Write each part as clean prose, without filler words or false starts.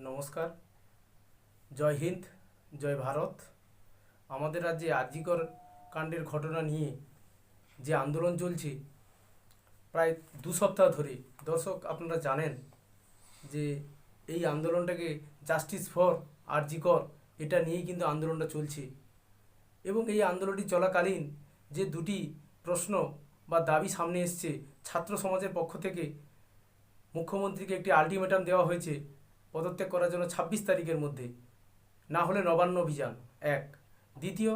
নমস্কার, জয় হিন্দ, জয় ভারত। আমাদের রাজ্যে আরজিকর কাণ্ডের ঘটনা নিয়ে যে আন্দোলন চলছে প্রায় 2 সপ্তাহ ধরে, দর্শক আপনারা জানেন যে এই আন্দোলনটাকে জাস্টিস ফর আরজিকর এটা নিয়েই কিন্তু আন্দোলনটা চলছে। এবং এই আন্দোলনটি চলাকালীন যে দুটি প্রশ্ন বা দাবি সামনে এসছে, ছাত্র সমাজের পক্ষ থেকে মুখ্যমন্ত্রীকে একটি আলটিমেটাম দেওয়া হয়েছে পদত্যাগ করার জন্য 26 তারিখের মধ্যে, না হলে নবান্ন অভিযান এক। দ্বিতীয়,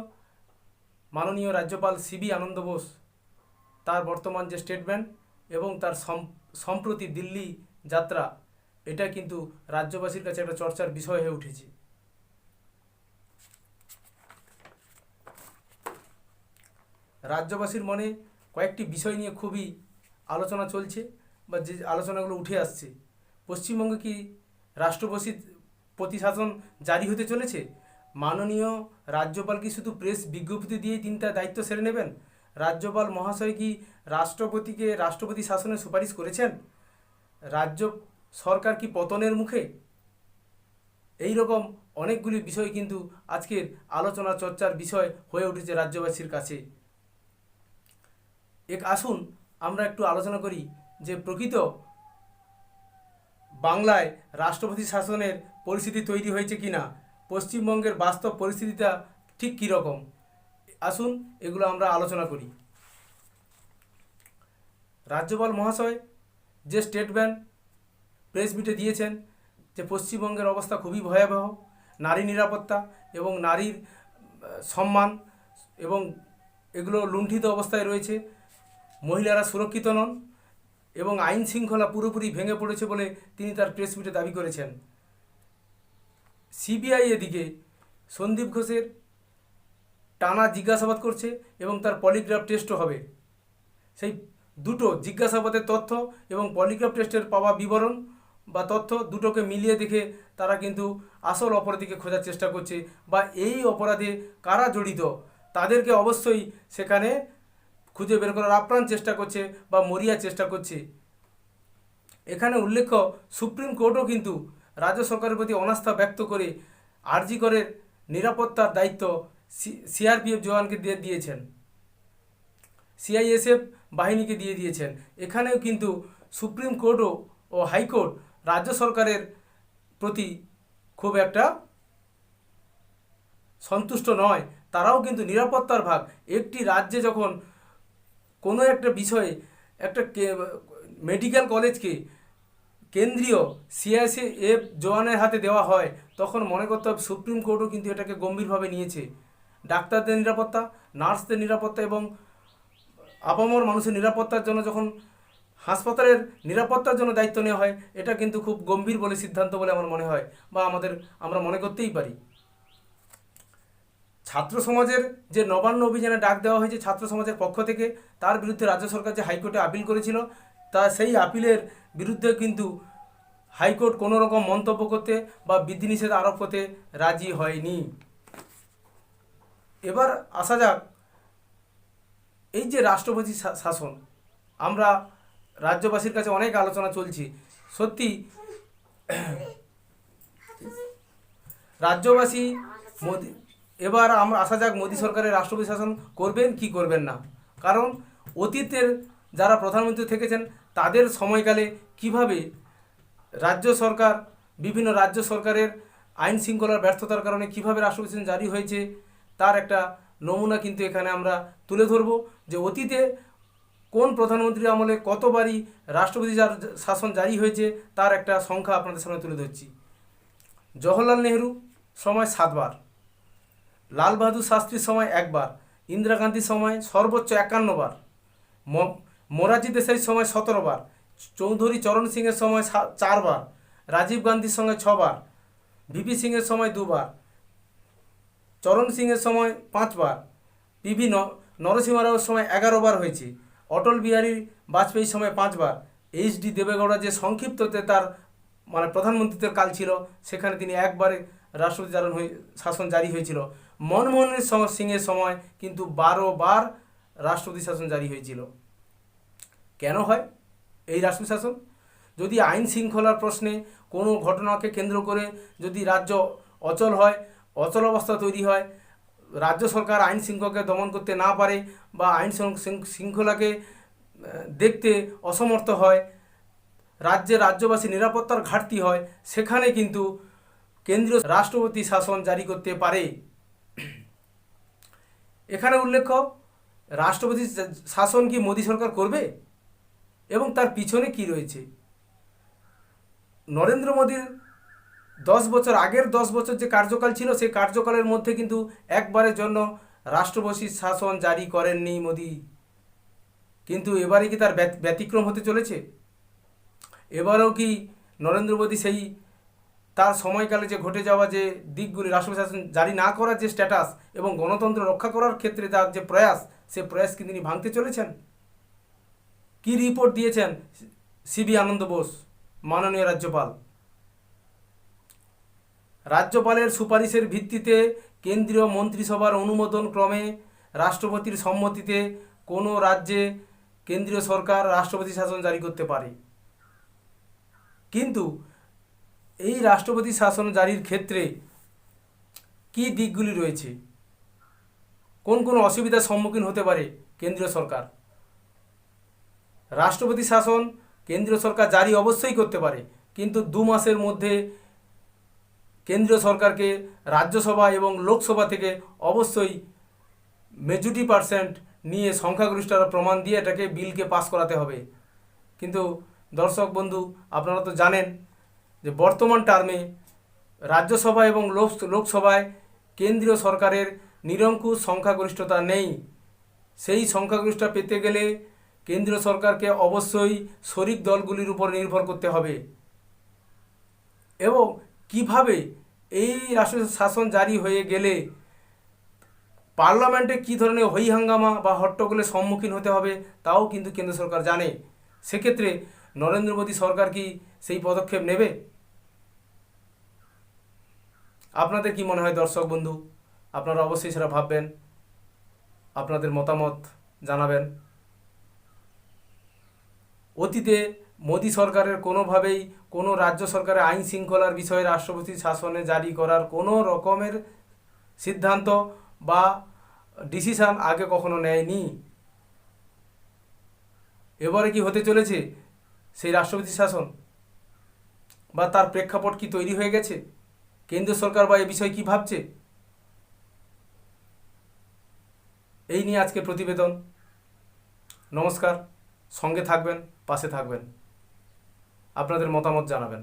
মাননীয় রাজ্যপাল সিবি আনন্দ বোস তার বর্তমান যে স্টেটমেন্ট এবং তার সম্প্রতি দিল্লি যাত্রা, এটা কিন্তু রাজ্যবাসীর কাছে একটা চর্চার বিষয় হয়ে উঠেছে। রাজ্যবাসীর মনে কয়েকটি বিষয় নিয়ে খুবই আলোচনা চলছে বা যে আলোচনাগুলো উঠে আসছে। পশ্চিমবঙ্গে কি রাষ্ট্রপতি প্রতিশাসন জারি হতে চলেছে? মাননীয় রাজ্যপাল কি শুধু প্রেস বিজ্ঞপ্তি দিয়েই তিনি তার দায়িত্ব সেরে নেবেন? রাজ্যপাল মহাশয় কি রাষ্ট্রপতিকে রাষ্ট্রপতি শাসনের সুপারিশ করেছেন? রাজ্য সরকার কি পতনের মুখে? এই রকম অনেকগুলি বিষয় কিন্তু আজকের আলোচনা চর্চার বিষয় হয়ে উঠেছে রাজ্যবাসীর কাছে। আসুন আমরা একটু আলোচনা করি যে প্রকৃত বাংলায় রাষ্ট্রপতি শাসনের পরিস্থিতি তৈরি হয়েছে কিনা, পশ্চিমবঙ্গের বাস্তব পরিস্থিতিটা ঠিক কী রকম। আসুন এগুলো আমরা আলোচনা করি। রাজ্যপাল মহাশয় যে স্টেটমেন্ট প্রেস মিটে দিয়েছেন যে পশ্চিমবঙ্গের অবস্থা খুবই ভয়াবহ, নারী নিরাপত্তা এবং নারীর সম্মান এবং এগুলো লুণ্ঠিত অবস্থায় রয়েছে, মহিলারা সুরক্ষিত নন এবং আইন শৃঙ্খলা পুরোপুরি ভেঙে পড়েছে বলে তিনি তার প্রেস মিটে দাবি করেছেন। সিবিআই এদিকে সন্দীপ ঘোষের টানা জিজ্ঞাসাবাদ করছে এবং তার পলিগ্রাফ টেস্টও হবে। সেই দুটো জিজ্ঞাসাবাদের তথ্য এবং পলিগ্রাফ টেস্টের পাওয়া বিবরণ বা তথ্য দুটোকে মিলিয়ে দেখে তারা কিন্তু আসল অপরাধীকে খোঁজার চেষ্টা করছে বা এই অপরাধে কারা জড়িত তাদেরকে অবশ্যই সেখানে খুঁজে বের করার আপ্রাণ চেষ্টা করছে বা মরিয়ার চেষ্টা করছে। এখানে উল্লেখ্য, সুপ্রিম কোর্টও কিন্তু রাজ্য সরকারের প্রতি অনাস্থা ব্যক্ত করে আরজিকরের নিরাপত্তার দায়িত্ব সিআরপিএফ জওয়ানকে দিয়েছেন, সিআইএসএফ বাহিনীকে দিয়ে দিয়েছেন। এখানেও কিন্তু সুপ্রিম কোর্টও ও হাইকোর্ট রাজ্য সরকারের প্রতি খুব একটা সন্তুষ্ট নয়। তারাও কিন্তু নিরাপত্তার ভাগ, একটি রাজ্যে যখন কোনো একটা বিষয়ে একটা মেডিকেল কলেজকে কেন্দ্রীয় সিআইএসএফ জওয়ানের হাতে দেওয়া হয়, তখন মনে করতে হবে সুপ্রিম কোর্টও কিন্তু এটাকে গম্ভীরভাবে নিয়েছে। ডাক্তারদের নিরাপত্তা, নার্সদের নিরাপত্তা এবং আপামর মানুষের নিরাপত্তার জন্য যখন হাসপাতালের নিরাপত্তার জন্য দায়িত্ব নেওয়া হয়, এটা কিন্তু খুব গম্ভীর বলে সিদ্ধান্ত বলে আমার মনে হয় বা আমরা মনে করতেই পারি। ছাত্র সমাজের যে নবান্ন অভিযানে ডাক দেওয়া হয়েছে ছাত্র সমাজের পক্ষ থেকে, তার বিরুদ্ধে রাজ্য সরকার যে হাইকোর্টে আপিল করেছিল, তা সেই আপিলের বিরুদ্ধে কিন্তু হাইকোর্ট কোনো রকম মন্তব্য করতে বা বিধিনিষেধ আরোপ করতে রাজি হয়নি। এবার আসা যাক, এই যে রাষ্ট্রপতি শাসন, আমরা রাজ্যবাসীর কাছে অনেক আলোচনা চলছে। সত্যি রাজ্যবাসী এবার আমরা আসা যাক মোদী সরকারের রাষ্ট্রপতি শাসন করবেন কি করবেন না। কারণ অতীতের যারা প্রধানমন্ত্রী থেকেছেন তাদের সময়কালে কিভাবে রাজ্য সরকার, বিভিন্ন রাজ্য সরকারের আইন শৃঙ্খলার ব্যর্থতার কারণে কিভাবে রাষ্ট্রপতি শাসন জারি হয়েছে তার একটা নমুনা কিন্তু এখানে আমরা তুলে ধরব, যে অতীতে কোন প্রধানমন্ত্রীর আমলে কতবারই রাষ্ট্রপতি শাসন জারি হয়েছে তার একটা সংখ্যা আপনাদের সামনে তুলে ধরছি। জওহরলাল নেহরু সময় 7 বার, লাল বাহাদুর শাস্ত্রীর সময় 1 বার, ইন্দিরা গান্ধীর সময় সর্বোচ্চ 51 বার, মোরারজি দেশাইয়ের সময় 17 বার, চৌধুরী চরণ সিংয়ের সময় 4 বার, রাজীব গান্ধীর সময় 6 বার, ভিপি সিংয়ের সময় 2 বার, চরণ সিংয়ের সময় 5 বার, পিভি নরসিংহ রাওয়ের সময় 11 বার হয়েছে, অটল বিহারী বাজপেয়ীর সময় 5 বার, এইচডি দেবেগৌড়া যে সংক্ষিপ্ততে তার প্রধানমন্ত্রীত্বের কাল ছিল সেখানে তিনি একবারে রাষ্ট্রপতি শাসন জারি হয়েছিল। মনমোহন সিংয়ের সময় কিন্তু 12 বার রাষ্ট্রপতি শাসন জারি হয়েছিল। কেন হয় এই রাষ্ট্রপতি শাসন? যদি আইন শৃঙ্খলার প্রশ্নে কোনো ঘটনাকে কেন্দ্র করে যদি রাজ্য অচল হয়, অচল অবস্থা তৈরি হয়, রাজ্য সরকার আইন শৃঙ্খলাকে দমন করতে না পারে বা আইন শৃঙ্খলাকে দেখতে অসমর্থ হয়, রাজ্যবাসী নিরাপত্তার ঘাটতি হয়, সেখানে কিন্তু কেন্দ্রীয় রাষ্ট্রপতি শাসন জারি করতে পারে। এখানে উল্লেখ্য, রাষ্ট্রপতি শাসন কি মোদী সরকার করবে এবং তার পিছনে কি রয়েছে? নরেন্দ্র মোদীর 10 বছর যে কার্যকাল ছিল, সেই কার্যকালের মধ্যে কিন্তু একবারের জন্য রাষ্ট্রপতি শাসন জারি করেননি মোদী। কিন্তু এবারে কি তার ব্যতিক্রম হতে চলেছে? এবারেও কি নরেন্দ্র মোদী সেই তার সময়কালে যে ঘটে যাওয়া যে দিকগুলি, রাষ্ট্রপতি শাসন জারি না করার যে স্ট্যাটাস এবং গণতন্ত্র রক্ষা করার ক্ষেত্রে তার যে প্রয়াস, সে প্রয়াস কি তিনি ভাঙতে চলেছেন? কি রিপোর্ট দিয়েছেন সিবি আনন্দ বোস, মাননীয় রাজ্যপাল? রাজ্যপালের সুপারিশের ভিত্তিতে কেন্দ্রীয় মন্ত্রিসভার অনুমোদন ক্রমে রাষ্ট্রপতির সম্মতিতে কোনো রাজ্যে কেন্দ্রীয় সরকার রাষ্ট্রপতি শাসন জারি করতে পারে। কিন্তু এই রাষ্ট্রপতি শাসন জারির ক্ষেত্রে কি দিকগুলি রয়েছে, কোন কোন অসুবিধার সম্মুখীন হতে পারে কেন্দ্রীয় সরকার? রাষ্ট্রপতি শাসন কেন্দ্রীয় সরকার জারি অবশ্যই করতে পারে, কিন্তু 2 মাসের মধ্যে কেন্দ্রীয় সরকারকে রাজ্যসভা এবং লোকসভা থেকে অবশ্যই মেজরিটি পার্সেন্ট নিয়ে সংখ্যাগরিষ্ঠতা প্রমাণ দিয়ে এটাকে বিলকে পাস করাতে হবে। কিন্তু দর্শক বন্ধু, আপনারা তো জানেন যে বর্তমান টার্মে রাজ্যসভা এবং লোকসভায় কেন্দ্রীয় সরকারের নিরঙ্কুশ সংখ্যাগরিষ্ঠতা নেই। সেই সংখ্যাগরিষ্ঠতা পেতে গেলে কেন্দ্রীয় সরকারকে অবশ্যই শরিক দলগুলির উপর নির্ভর করতে হবে। এবং কিভাবে এই রাষ্ট্রপতি শাসন জারি হয়ে গেলে পার্লামেন্টে কী ধরনের হই হাঙ্গামা বা হট্টগোলের সম্মুখীন হতে হবে তাও কিন্তু কেন্দ্র সরকার জানে। সেক্ষেত্রে নরেন্দ্র মোদী সরকার কি সেই পদক্ষেপ নেবে? আপনাদের কি মনে হয় দর্শক বন্ধু? আপনারা অবশ্যই সেটা ভাববেন, আপনাদের মতামত জানাবেন। অতীতে মোদী সরকারের কোনোভাবেই কোনো রাজ্য সরকারের আইন শৃঙ্খলার বিষয়ে রাষ্ট্রপতি শাসনে জারি করার কোনো রকমের সিদ্ধান্ত বা ডিসিশান আগে কখনো নেয়নি। এবারে কি হতে চলেছে সেই রাষ্ট্রপতি শাসন, বা তার প্রেক্ষাপট কি তৈরি হয়ে গেছে? কেন্দ্রীয় সরকার বা এ বিষয়ে কি ভাবছে? এই নিয়ে আজকে প্রতিবেদন। নমস্কার, সঙ্গে থাকবেন, পাশে থাকবেন, আপনাদের মতামত জানাবেন।